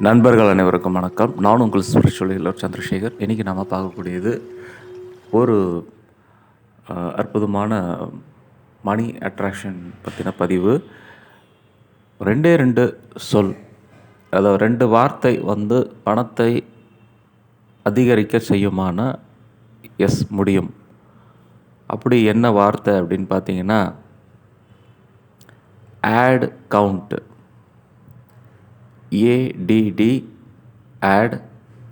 நண்பர்கள் அனைவருக்கும் வணக்கம். நான் உங்கள் ஸ்பிரிச்சுவல் ஹீலர் சந்திரசேகர். இன்றைக்கி நாம் பார்க்கக்கூடியது ஒரு அற்புதமான மணி அட்ராக்ஷன் பற்றின பதிவு. 2 சொல், அதாவது 2 வார்த்தை பணத்தை அதிகரிக்க செய்யுமான எஸ் முடியும். அப்படி என்ன வார்த்தை அப்படின்னு பார்த்தீங்கன்னா, add count. ADD add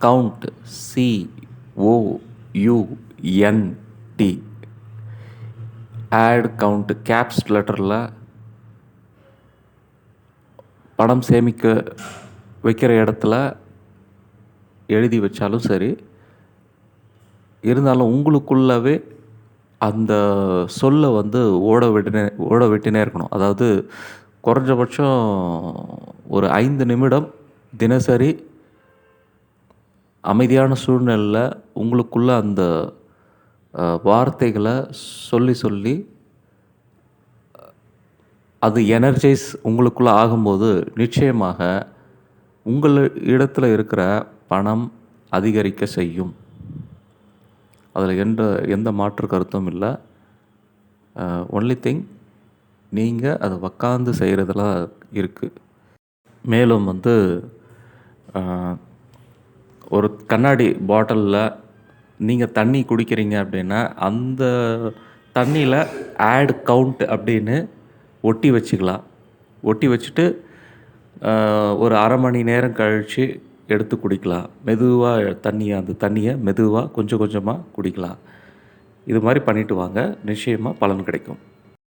count COUNT. Add count caps லெட்டரில் பணம் சேமிக்க வைக்கிற இடத்துல எழுதி வச்சாலும் சரி, இருந்தாலும் உங்களுக்குள்ளவே அந்த சொல்லை ஓட விட்டுனே இருக்கணும். அதாவது குறைஞ்சபட்சம் ஒரு 5 நிமிடம் தினசரி அமைதியான சூழ்நிலையில் உங்களுக்குள்ள அந்த வார்த்தைகளை சொல்லி அது எனர்ஜைஸ் உங்களுக்குள்ளே ஆகும்போது நிச்சயமாக உங்கள் இடத்துல இருக்கிற பணம் அதிகரிக்க செய்யும். அதில் எந்த மாற்று கருத்தும் இல்லை. ஒன்லி திங், நீங்கள் அதை உக்காந்து செய்கிறதெல்லாம் இருக்குது. மேலும் ஒரு கண்ணாடி பாட்டிலில் நீங்கள் தண்ணி குடிக்கிறீங்க அப்படின்னா, அந்த தண்ணியில் ஆட் கவுண்ட் அப்படின்னு ஒட்டி வச்சுக்கலாம். ஒட்டி வச்சுட்டு ஒரு அரை மணி நேரம் கழித்து எடுத்து குடிக்கலாம். மெதுவாக அந்த தண்ணியை மெதுவாக கொஞ்சம் கொஞ்சமாக குடிக்கலாம். இது மாதிரி பண்ணிவிட்டு வாங்க, நிச்சயமாக பலன் கிடைக்கும்.